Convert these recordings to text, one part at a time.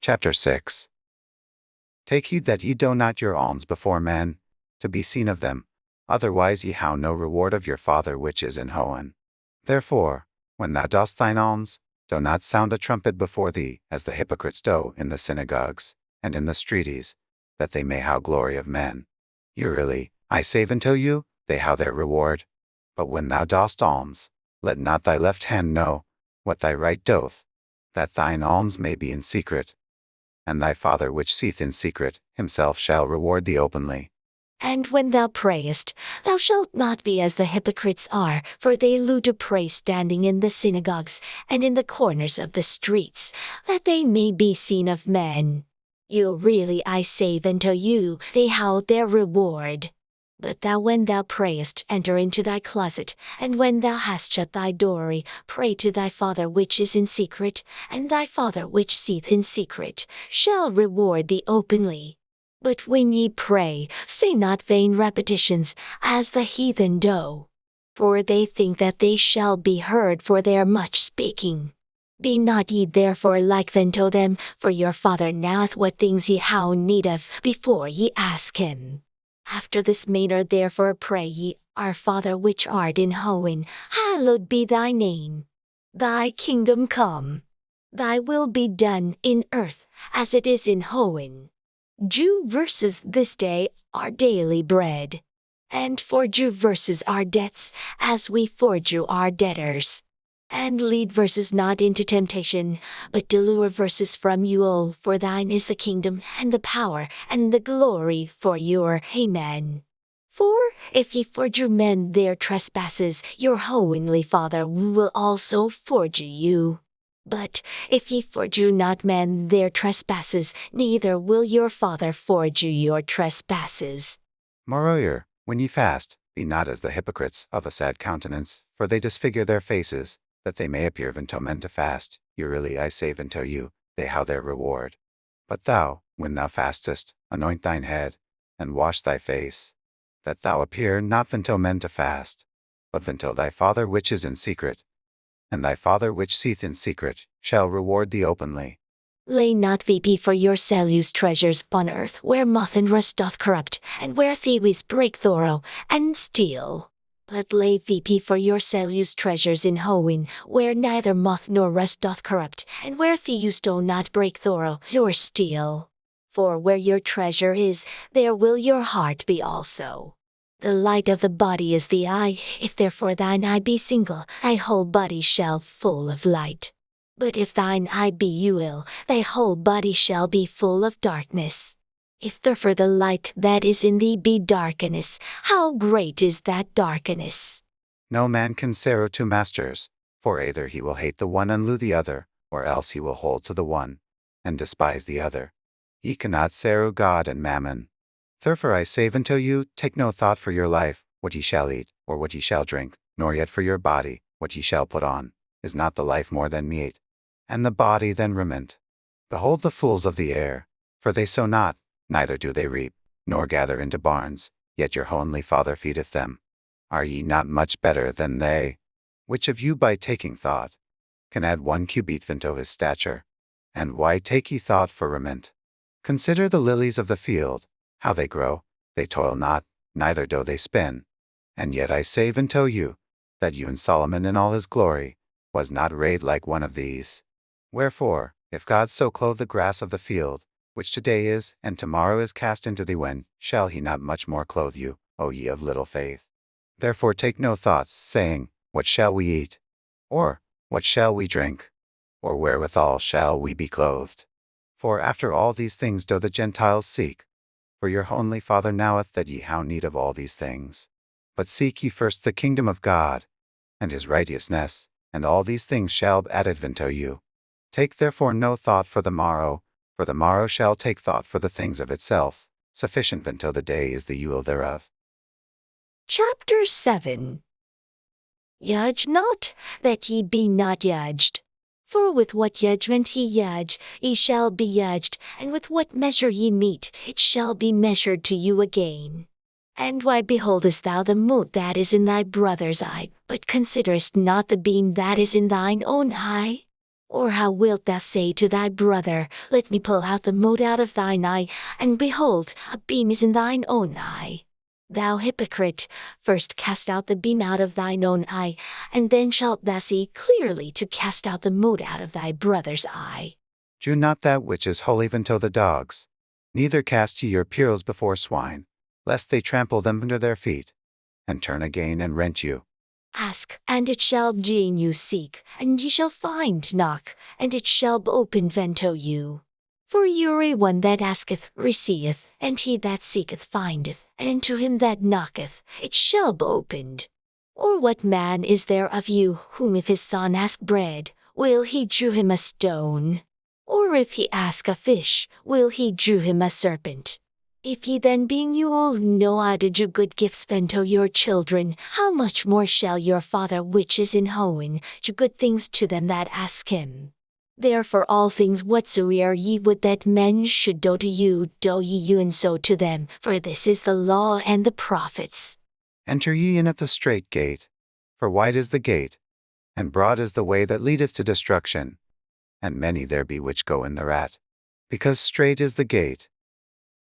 Chapter 6. Take heed that ye do not your alms before men, to be seen of them, otherwise ye have no reward of your Father which is in heaven. Therefore, when thou dost thine alms, do not sound a trumpet before thee, as the hypocrites do in the synagogues, and in the streets, that they may have glory of men. Verily, I say unto you, they have their reward. But when thou dost alms, let not thy left hand know what thy right doth, that thine alms may be in secret. And thy Father which seeth in secret, himself shall reward thee openly. And when thou prayest, thou shalt not be as the hypocrites are, for they love to pray standing in the synagogues, and in the corners of the streets, that they may be seen of men. Really I say unto you, they have their reward. But thou when thou prayest, enter into thy closet, and when thou hast shut thy door, pray to thy Father which is in secret, and thy Father which seeth in secret shall reward thee openly. But when ye pray, say not vain repetitions, as the heathen do. For they think that they shall be heard for their much speaking. Be not ye therefore like unto them, for your Father knoweth what things ye have need of, before ye ask him. After this manner therefore pray ye, Our Father which art in heaven, hallowed be thy name. Thy kingdom come. Thy will be done in earth, as it is in heaven. Versus this day our daily bread. And versus our debts, as we forgive our debtors. And lead versus not into temptation, but deliver versus from you all, for thine is the kingdom, and the power, and the glory for your Amen. For if ye forgive men their trespasses, your heavenly Father will also forgive you. But if ye forgive not men their trespasses, neither will your Father forgive your trespasses. Moreover, when ye fast, be not as the hypocrites of a sad countenance, for they disfigure their faces, that they may appear unto men to fast. Verily I say unto you, they have their reward. But thou, when thou fastest, anoint thine head, and wash thy face, that thou appear not unto men to fast, but unto thy Father which is in secret. And thy Father which seeth in secret shall reward thee openly. Lay not up for yourselves treasures upon earth, where moth and rust doth corrupt, and where thieves break thorough, and steal. But lay up for yourselves treasures in heaven, where neither moth nor rust doth corrupt, and where thieves do not break thorough, nor steal. For where your treasure is, there will your heart be also. The light of the body is the eye. If therefore thine eye be single, thy whole body shall full of light. But if thine eye be evil, thy whole body shall be full of darkness. If therefore the light that is in thee be darkness, how great is that darkness? No man can serve two masters, for either he will hate the one and love the other, or else he will hold to the one, and despise the other. Ye cannot serve God and mammon. Therefore I say unto you, take no thought for your life, what ye shall eat, or what ye shall drink, nor yet for your body, what ye shall put on. Is not the life more than meat, and the body than raiment? Behold the fools of the air, for they sow not, neither do they reap, nor gather into barns, yet your heavenly Father feedeth them. Are ye not much better than they? Which of you by taking thought can add 1 cubit unto his stature? And why take ye thought for raiment? Consider the lilies of the field, how they grow, they toil not, neither do they spin. And yet I say unto you, that even Solomon in all his glory was not arrayed like one of these. Wherefore, if God so clothe the grass of the field, which today is, and tomorrow is cast into the wind, shall he not much more clothe you, O ye of little faith? Therefore take no thoughts, saying, What shall we eat? Or, what shall we drink? Or wherewithal shall we be clothed? For after all these things do the Gentiles seek. For your heavenly Father knoweth that ye have need of all these things. But seek ye first the kingdom of God, and his righteousness, and all these things shall be added unto you. Take therefore no thought for the morrow shall take thought for the things of itself. Sufficient unto the day is the evil thereof. Chapter 7. Judge not, that ye be not judged. For with what judgment ye judge, ye shall be judged, and with what measure ye mete, it shall be measured to you again. And why beholdest thou the mote that is in thy brother's eye, but considerest not the beam that is in thine own eye? Or how wilt thou say to thy brother, Let me pull out the mote out of thine eye, and behold, a beam is in thine own eye? Thou hypocrite, first cast out the beam out of thine own eye, and then shalt thou see clearly to cast out the mote out of thy brother's eye. Do not that which is holy even to the dogs. Neither cast ye your pearls before swine, lest they trample them under their feet, and turn again and rent you. Ask, and it shall be given you. Seek, and ye shall find. Knock, and it shall be opened unto you. For every one that asketh receiveth, and he that seeketh findeth, and to him that knocketh it shall be opened. Or what man is there of you, whom if his son ask bread, will he drew him a stone? Or if he ask a fish, will he drew him a serpent? If ye then, being you all know how to do good gifts unto your children, how much more shall your Father which is in heaven do good things to them that ask him? Therefore all things whatsoever ye would that men should do to you, do ye even so to them, for this is the law and the prophets. Enter ye in at the strait gate, for wide is the gate, and broad is the way that leadeth to destruction, and many there be which go in thereat. Because strait is the gate,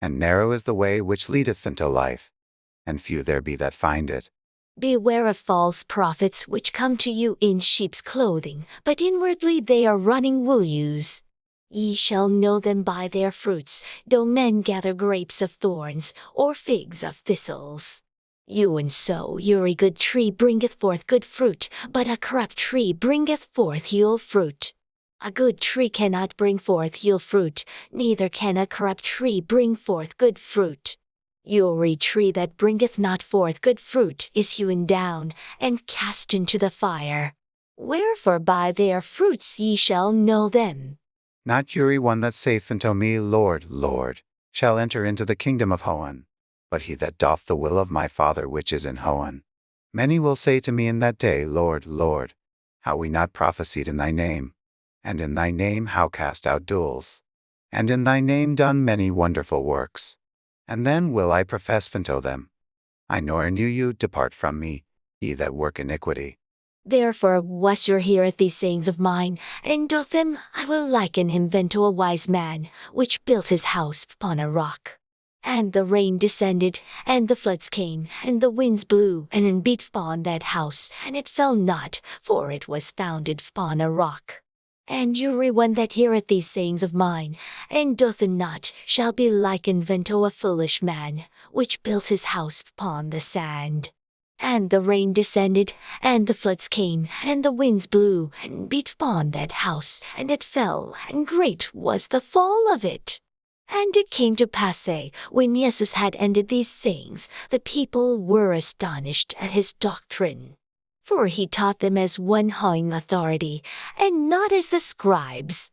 and narrow is the way which leadeth unto life, and few there be that find it. Beware of false prophets which come to you in sheep's clothing, but inwardly they are running wolves. Ye shall know them by their fruits. Do men gather grapes of thorns, or figs of thistles? Even so, every good tree bringeth forth good fruit, but a corrupt tree bringeth forth evil fruit. A good tree cannot bring forth evil fruit, neither can a corrupt tree bring forth good fruit. Every tree that bringeth not forth good fruit is hewn down, and cast into the fire. Wherefore by their fruits ye shall know them. Not every one that saith unto me, Lord, Lord, shall enter into the kingdom of heaven, but he that doth the will of my Father which is in heaven. Many will say to me in that day, Lord, Lord, how we not prophesied in thy name? And in thy name how cast out devils? And in thy name done many wonderful works? And then will I profess unto them, I nor knew you, depart from me, ye that work iniquity. Therefore whosoever heareth these sayings of mine, and doth them, I will liken him unto a wise man, which built his house upon a rock. And the rain descended, and the floods came, and the winds blew, and beat upon that house, and it fell not, for it was founded upon a rock. And every one that heareth these sayings of mine, and doth them not, shall be likened unto a foolish man, which built his house upon the sand. And the rain descended, and the floods came, and the winds blew, and beat upon that house, and it fell, and great was the fall of it. And it came to pass, when Jesus had ended these sayings, the people were astonished at his doctrine. For he taught them as one having authority, and not as the scribes.